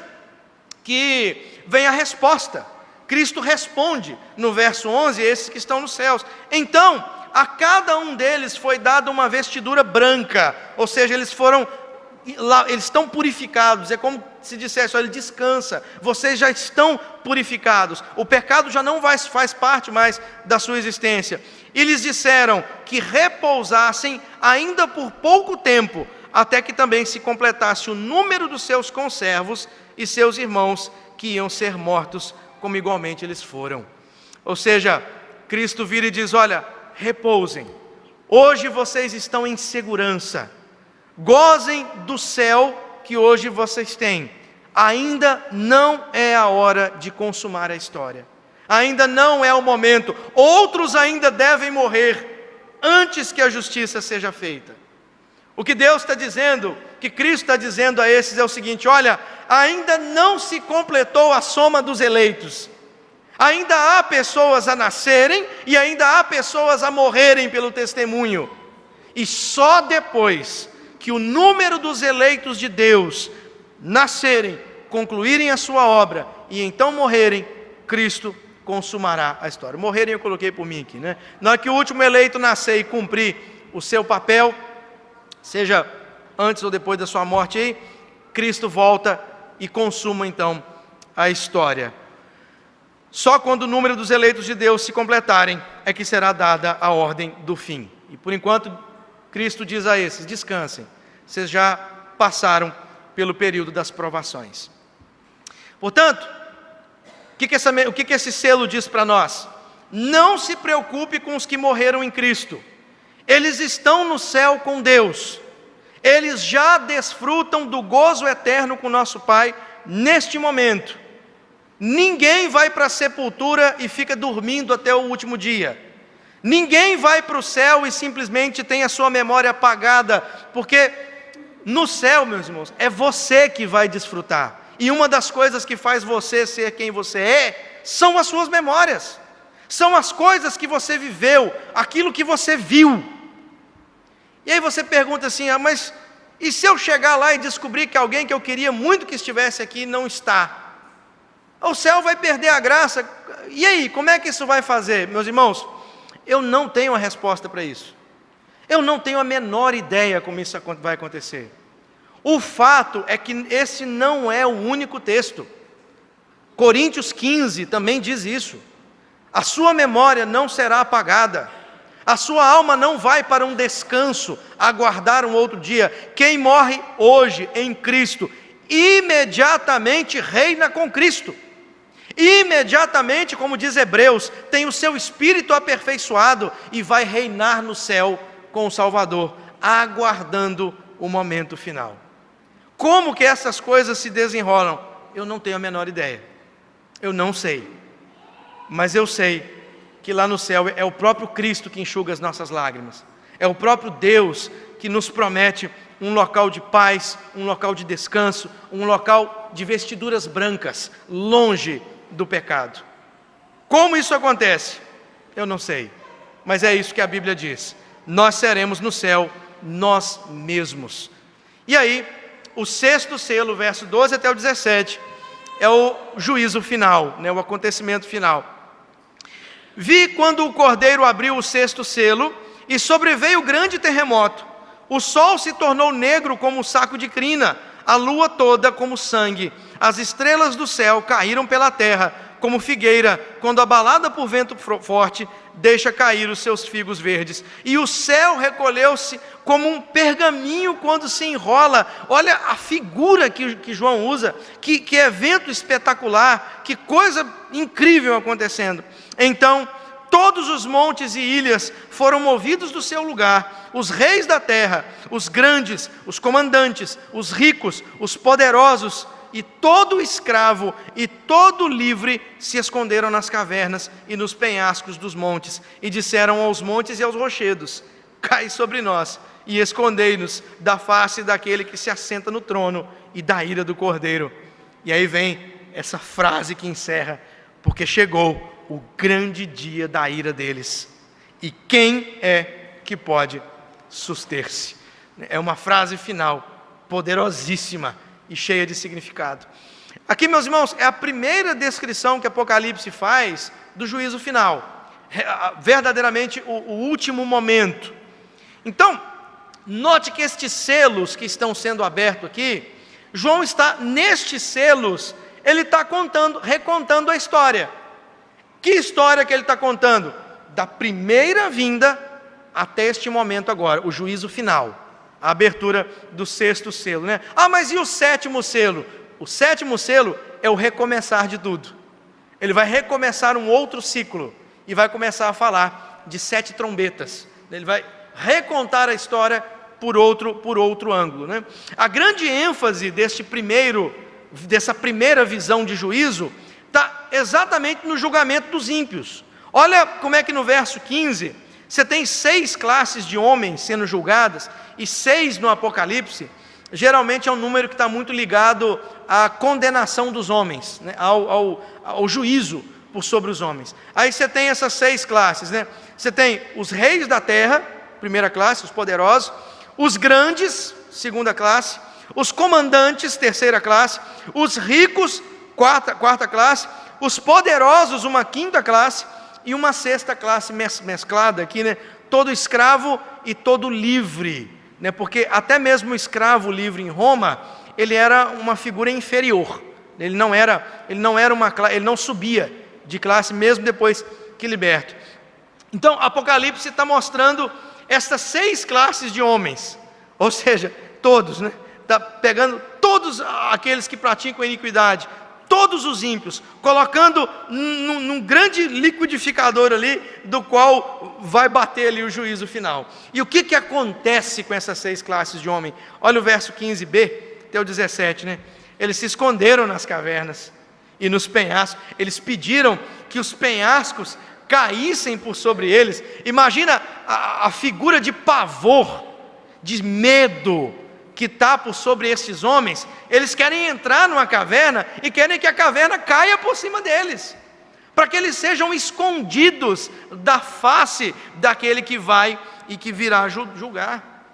que vem a resposta. Cristo responde no verso 11, esses que estão nos céus. Então, a cada um deles foi dada uma vestidura branca, ou seja, eles estão purificados. É como se dissesse, olha, descansa, vocês já estão purificados, o pecado já não faz parte mais da sua existência. E lhes disseram que repousassem ainda por pouco tempo, até que também se completasse o número dos seus conservos e seus irmãos que iam ser mortos, como igualmente eles foram. Ou seja, Cristo vira e diz, olha, repousem, hoje vocês estão em segurança, gozem do céu que hoje vocês têm. Ainda não é a hora de consumar a história, ainda não é o momento, outros ainda devem morrer antes que a justiça seja feita. O que Deus está dizendo, o que Cristo está dizendo a esses é o seguinte: olha, ainda não se completou a soma dos eleitos. Ainda há pessoas a nascerem e ainda há pessoas a morrerem pelo testemunho. E só depois que o número dos eleitos de Deus nascerem, concluírem a sua obra e então morrerem, Cristo consumará a história. Morrerem eu coloquei por mim aqui, né? Na hora que o último eleito nascer e cumprir o seu papel, seja antes ou depois da sua morte aí, Cristo volta e consuma então a história. Só quando o número dos eleitos de Deus se completarem é que será dada a ordem do fim. E por enquanto, Cristo diz a esses: descansem, vocês já passaram pelo período das provações. Portanto, o que esse selo diz para nós? Não se preocupe com os que morreram em Cristo. Eles estão no céu com Deus. Eles já desfrutam do gozo eterno com nosso Pai neste momento. Ninguém vai para a sepultura e fica dormindo até o último dia. Ninguém vai para o céu e simplesmente tem a sua memória apagada, porque no céu, meus irmãos, é você que vai desfrutar. E uma das coisas que faz você ser quem você é, são as suas memórias. São as coisas que você viveu, aquilo que você viu. E aí você pergunta assim: mas e se eu chegar lá e descobrir que alguém que eu queria muito que estivesse aqui não está? O céu vai perder a graça. E aí, como é que isso vai fazer? Meus irmãos, eu não tenho a resposta para isso. Eu não tenho a menor ideia como isso vai acontecer. O fato é que esse não é o único texto. Coríntios 15 também diz isso. A sua memória não será apagada. A sua alma não vai para um descanso, aguardar um outro dia. Quem morre hoje em Cristo, imediatamente reina com Cristo. Imediatamente, como diz Hebreus, tem o seu espírito aperfeiçoado e vai reinar no céu com o Salvador, aguardando o momento final. Como que essas coisas se desenrolam? Eu não tenho a menor ideia. Eu não sei. Mas eu sei que lá no céu é o próprio Cristo que enxuga as nossas lágrimas. É o próprio Deus que nos promete um local de paz, um local de descanso, um local de vestiduras brancas, longe do pecado. Como isso acontece? Eu não sei, mas é isso que a Bíblia diz: nós seremos no céu nós mesmos. E aí, o sexto selo, verso 12 até o 17, é o juízo final, o acontecimento final. Vi quando o Cordeiro abriu o sexto selo, e sobreveio grande terremoto. O sol se tornou negro como um saco de crina, a lua toda como sangue. As estrelas do céu caíram pela terra, como figueira, quando abalada por vento forte, deixa cair os seus figos verdes. E o céu recolheu-se como um pergaminho quando se enrola. Olha a figura que João usa, que evento espetacular, que coisa incrível acontecendo. Então, todos os montes e ilhas foram movidos do seu lugar. Os reis da terra, os grandes, os comandantes, os ricos, os poderosos, e todo escravo e todo livre se esconderam nas cavernas e nos penhascos dos montes, e disseram aos montes e aos rochedos: cai sobre nós e escondei-nos da face daquele que se assenta no trono e da ira do Cordeiro. E aí vem essa frase que encerra: porque chegou o grande dia da ira deles, e quem é que pode suster-se? É uma frase final poderosíssima e cheia de significado. Aqui, meus irmãos, é a primeira descrição que Apocalipse faz do juízo final, verdadeiramente o último momento. Então, note que estes selos que estão sendo abertos aqui, João está, nestes selos, ele está recontando a história. Que história que ele está contando? Da primeira vinda até este momento agora, o juízo final. A abertura do sexto selo, né? Mas e o sétimo selo? O sétimo selo é o recomeçar de tudo. Ele vai recomeçar um outro ciclo e vai começar a falar de 7 trombetas. Ele vai recontar a história por outro ângulo, né? A grande ênfase dessa primeira visão de juízo está exatamente no julgamento dos ímpios. Olha como é que no verso 15 você tem 6 classes de homens sendo julgadas, e 6 no Apocalipse, geralmente é um número que está muito ligado à condenação dos homens, né? ao juízo por sobre os homens. Aí você tem essas 6 classes, né? Você tem os reis da terra, primeira classe, os poderosos, os grandes, segunda classe, os comandantes, terceira classe, os ricos, quarta classe, os poderosos, uma quinta classe, e uma sexta classe mesclada aqui, né? Todo escravo e todo livre, né? Porque até mesmo o escravo livre em Roma, ele era uma figura inferior, ele não subia de classe mesmo depois que liberto. Então Apocalipse está mostrando estas 6 classes de homens, ou seja, todos, né? Está pegando todos aqueles que praticam a iniquidade, todos os ímpios, colocando num grande liquidificador ali, do qual vai bater ali o juízo final. E o que acontece com essas 6 classes de homem? Olha o verso 15b até o 17, né? Eles se esconderam nas cavernas e nos penhascos, eles pediram que os penhascos caíssem por sobre eles. Imagina a figura de pavor, de medo que está por sobre esses homens. Eles querem entrar numa caverna e querem que a caverna caia por cima deles, para que eles sejam escondidos da face daquele que vai e que virá julgar.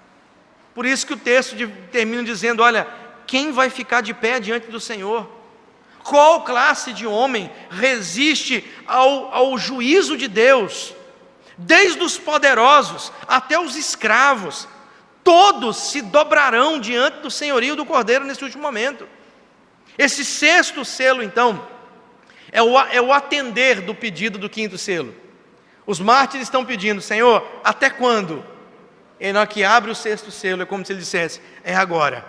Por isso que o texto termina dizendo: olha, quem vai ficar de pé diante do Senhor? Qual classe de homem resiste ao juízo de Deus? Desde os poderosos até os escravos, todos se dobrarão diante do senhorio do Cordeiro nesse último momento. Esse 6º selo, então, é o atender do pedido do 5º selo. Os mártires estão pedindo: Senhor, até quando? E na hora que abre o 6º selo, é como se ele dissesse: é agora,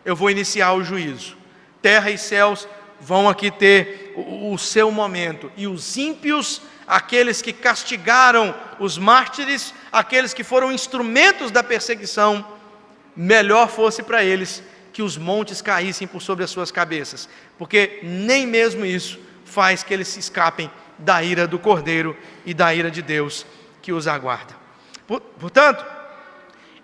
eu vou iniciar o juízo. Terra e céus vão aqui ter o seu momento, e os ímpios, aqueles que castigaram os mártires, aqueles que foram instrumentos da perseguição, melhor fosse para eles que os montes caíssem por sobre as suas cabeças, porque nem mesmo isso faz que eles se escapem da ira do Cordeiro e da ira de Deus que os aguarda. Portanto,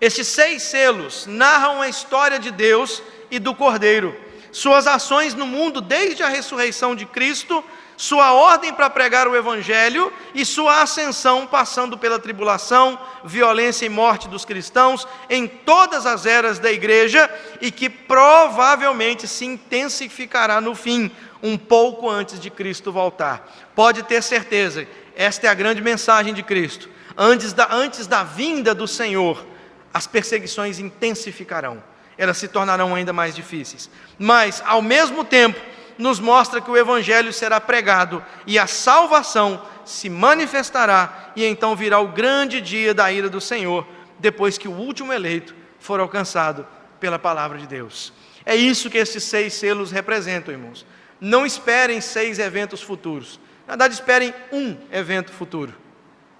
esses 6 selos narram a história de Deus e do Cordeiro, suas ações no mundo desde a ressurreição de Cristo, sua ordem para pregar o Evangelho e sua ascensão, passando pela tribulação, violência e morte dos cristãos em todas as eras da igreja, e que provavelmente se intensificará no fim, um pouco antes de Cristo voltar. Pode ter certeza, esta é a grande mensagem de Cristo: antes da vinda do Senhor, as perseguições intensificarão, elas se tornarão ainda mais difíceis, mas ao mesmo tempo nos mostra que o Evangelho será pregado e a salvação se manifestará, e então virá o grande dia da ira do Senhor, depois que o último eleito for alcançado pela palavra de Deus. É isso que esses 6 selos representam, irmãos. Não esperem 6 eventos futuros, na verdade esperem um evento futuro,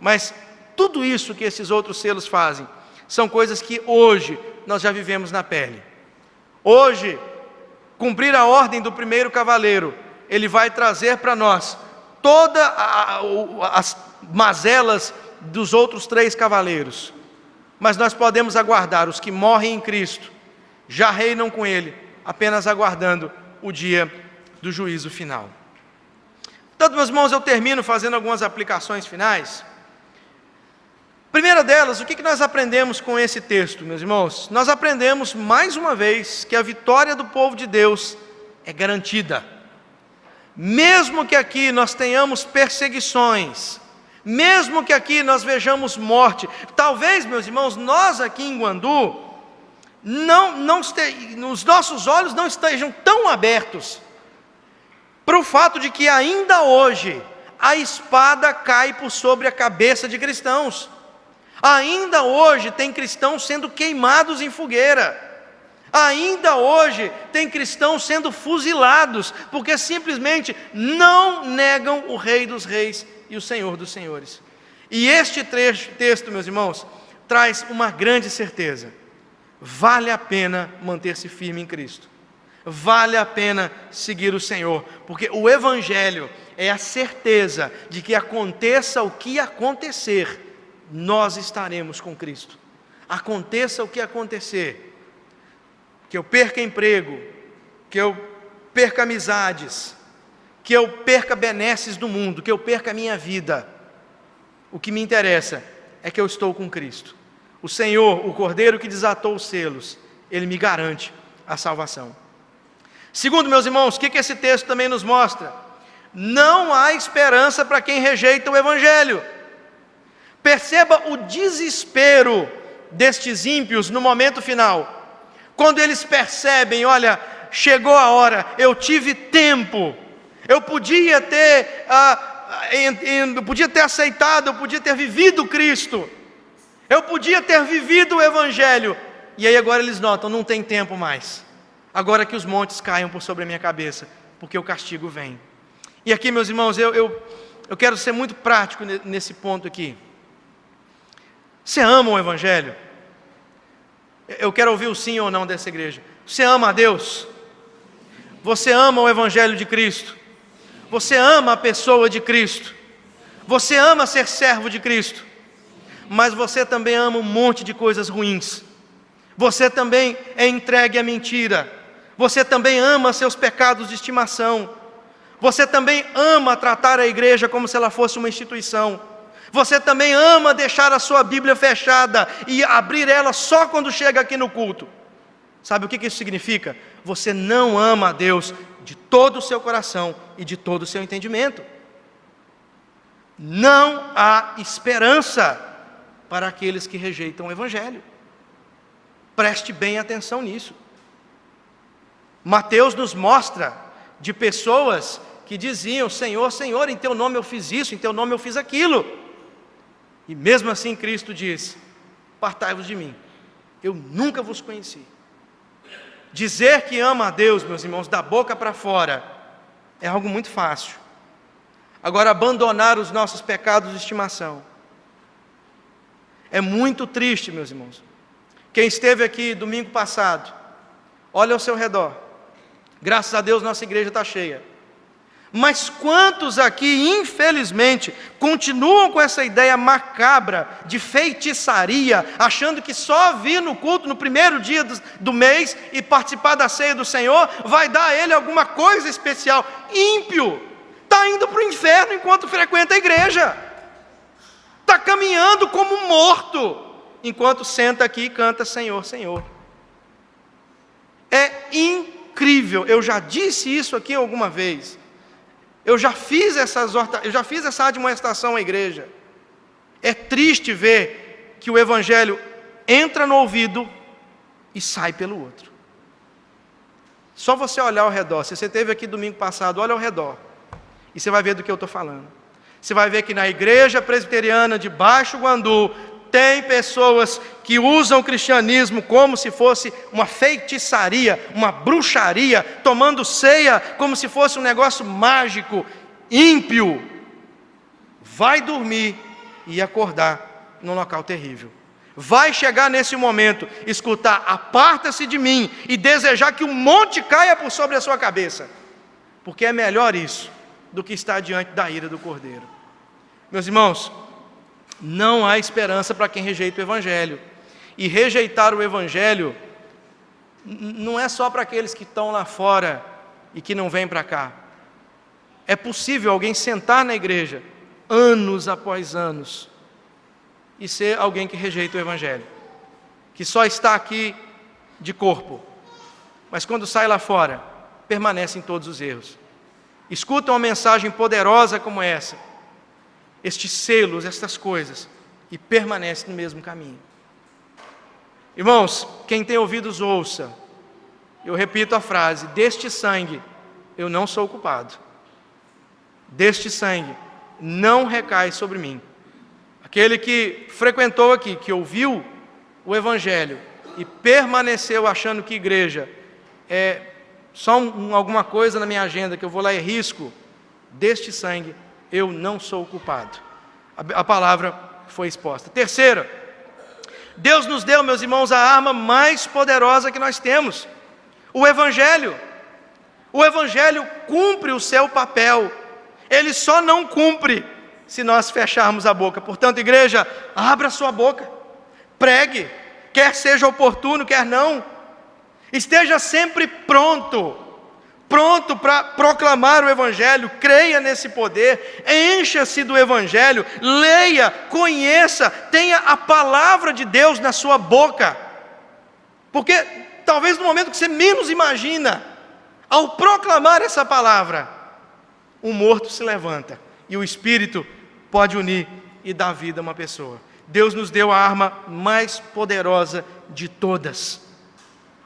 mas tudo isso que esses outros selos fazem são coisas que hoje nós já vivemos na pele. Hoje, cumprir a ordem do primeiro cavaleiro, ele vai trazer para nós todas as mazelas dos outros 3 cavaleiros, mas nós podemos aguardar. Os que morrem em Cristo já reinam com ele, apenas aguardando o dia do juízo final. Portanto, meus irmãos, eu termino fazendo algumas aplicações finais. Primeira delas, o que nós aprendemos com esse texto, meus irmãos? Nós aprendemos mais uma vez que a vitória do povo de Deus é garantida. Mesmo que aqui nós tenhamos perseguições, mesmo que aqui nós vejamos morte, talvez, meus irmãos, nós aqui em Guandu, os nossos olhos não estejam tão abertos para o fato de que ainda hoje a espada cai por sobre a cabeça de cristãos. Ainda hoje tem cristãos sendo queimados em fogueira. Ainda hoje tem cristãos sendo fuzilados, porque simplesmente não negam o Rei dos Reis e o Senhor dos Senhores. E este texto, meus irmãos, traz uma grande certeza: vale a pena manter-se firme em Cristo, vale a pena seguir o Senhor, porque o Evangelho é a certeza de que aconteça o que acontecer, nós estaremos com Cristo. Aconteça o que acontecer, que eu perca emprego, que eu perca amizades, que eu perca benesses do mundo, que eu perca a minha vida. O que me interessa é que eu estou com Cristo. O Senhor, o Cordeiro que desatou os selos, Ele me garante a salvação. Segundo, meus irmãos, o que esse texto também nos mostra? Não há esperança para quem rejeita o Evangelho. Perceba o desespero destes ímpios no momento final. Quando eles percebem, olha, chegou a hora, eu tive tempo, eu podia ter aceitado, eu podia ter vivido Cristo, eu podia ter vivido o Evangelho. E aí agora eles notam, não tem tempo mais. Agora que os montes caiam por sobre a minha cabeça, porque o castigo vem. E aqui, meus irmãos, eu quero ser muito prático nesse ponto aqui. Você ama o Evangelho? Eu quero ouvir o sim ou não dessa igreja. Você ama a Deus? Você ama o Evangelho de Cristo? Você ama a pessoa de Cristo? Você ama ser servo de Cristo? Mas você também ama um monte de coisas ruins. Você também é entregue à mentira. Você também ama seus pecados de estimação. Você também ama tratar a igreja como se ela fosse uma instituição. Você também ama deixar a sua Bíblia fechada e abrir ela só quando chega aqui no culto. Sabe o que isso significa? Você não ama a Deus de todo o seu coração e de todo o seu entendimento. Não há esperança para aqueles que rejeitam o Evangelho. Preste bem atenção nisso. Mateus nos mostra de pessoas que diziam: Senhor, Senhor, em Teu nome eu fiz isso, em Teu nome eu fiz aquilo. E mesmo assim Cristo diz: apartai-vos de mim, eu nunca vos conheci. Dizer que ama a Deus, meus irmãos, da boca para fora, é algo muito fácil. Agora, abandonar os nossos pecados de estimação é muito triste, meus irmãos. Quem esteve aqui domingo passado, olha ao seu redor. Graças a Deus nossa igreja está cheia. Mas quantos aqui, infelizmente, continuam com essa ideia macabra de feitiçaria, achando que só vir no culto no primeiro dia do mês e participar da ceia do Senhor vai dar a ele alguma coisa especial? Ímpio! Está indo para o inferno enquanto frequenta a igreja. Está caminhando como morto enquanto senta aqui e canta Senhor, Senhor. É incrível. Eu já disse isso aqui alguma vez. Eu já fiz essa admoestação à igreja. É triste ver que o Evangelho entra no ouvido e sai pelo outro. Só você olhar ao redor. Se você esteve aqui domingo passado, olha ao redor. E você vai ver do que eu estou falando. Você vai ver que na igreja presbiteriana de Baixo Guandu, tem pessoas que usam o cristianismo como se fosse uma feitiçaria, uma bruxaria, tomando ceia como se fosse um negócio mágico, ímpio. Vai dormir e acordar num local terrível. Vai chegar nesse momento, escutar, aparta-se de mim, e desejar que um monte caia por sobre a sua cabeça. Porque é melhor isso do que estar diante da ira do Cordeiro. Meus irmãos, não há esperança para quem rejeita o Evangelho. E rejeitar o Evangelho não é só para aqueles que estão lá fora e que não vêm para cá. É possível alguém sentar na igreja, anos após anos, e ser alguém que rejeita o Evangelho, que só está aqui de corpo, mas quando sai lá fora, permanece em todos os erros. Escuta uma mensagem poderosa como essa, estes selos, estas coisas, e permanece no mesmo caminho. Irmãos, quem tem ouvidos ouça. Eu repito a frase: deste sangue eu não sou culpado. Deste sangue não recai sobre mim. Aquele que frequentou aqui, que ouviu o Evangelho e permaneceu achando que igreja é só alguma coisa na minha agenda que eu vou lá e risco, deste sangue eu não sou culpado. A palavra foi exposta. Terceira, Deus nos deu, meus irmãos, a arma mais poderosa que nós temos, o Evangelho. O Evangelho cumpre o seu papel. Ele só não cumpre se nós fecharmos a boca. Portanto, igreja, abra sua boca, pregue, quer seja oportuno, quer não. Esteja sempre pronto para proclamar o Evangelho, creia nesse poder, encha-se do Evangelho, leia, conheça, tenha a palavra de Deus na sua boca, porque talvez no momento que você menos imagina, ao proclamar essa palavra, o morto se levanta, e o Espírito pode unir e dar vida a uma pessoa. Deus nos deu a arma mais poderosa de todas,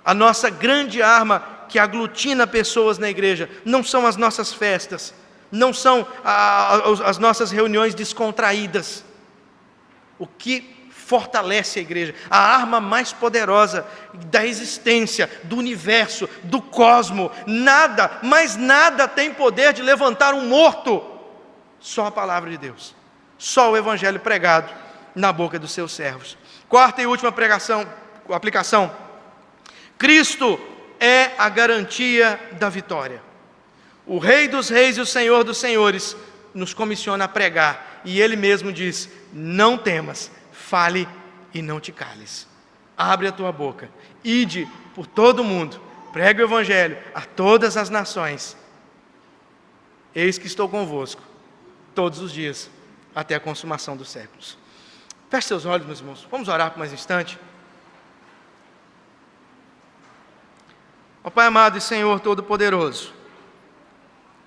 a nossa grande arma que aglutina pessoas na igreja, não são as nossas festas, não são as nossas reuniões descontraídas. O que fortalece a igreja, a arma mais poderosa da existência, do universo, do cosmo, nada, mas nada tem poder de levantar um morto, só a palavra de Deus, só o Evangelho pregado na boca dos seus servos. Quarta e última aplicação, Cristo é a garantia da vitória. O Rei dos Reis e o Senhor dos Senhores nos comissiona a pregar, e Ele mesmo diz: não temas, fale e não te cales. Abre a tua boca, ide por todo o mundo, pregue o Evangelho a todas as nações. Eis que estou convosco todos os dias, até a consumação dos séculos. Feche seus olhos, meus irmãos, vamos orar por mais um instante. Ó Pai amado e Senhor Todo-Poderoso,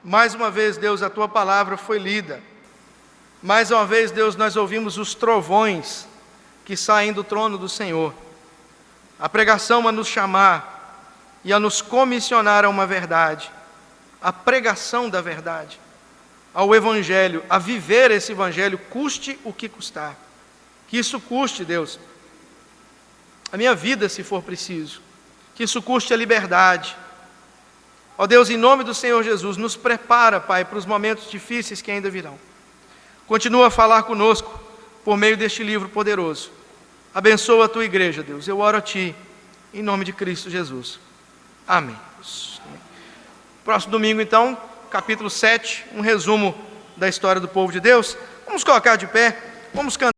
mais uma vez, Deus, a Tua palavra foi lida. Mais uma vez, Deus, nós ouvimos os trovões que saem do trono do Senhor. A pregação a nos chamar e a nos comissionar a uma verdade. A pregação da verdade, ao Evangelho, a viver esse Evangelho, custe o que custar. Que isso custe, Deus, a minha vida, se for preciso. Que isso custe a liberdade. Ó Deus, em nome do Senhor Jesus, nos prepara, Pai, para os momentos difíceis que ainda virão. Continua a falar conosco por meio deste livro poderoso. Abençoa a Tua igreja, Deus. Eu oro a Ti, em nome de Cristo Jesus. Amém. Próximo domingo, então, capítulo 7, um resumo da história do povo de Deus. Vamos colocar de pé, vamos cantar.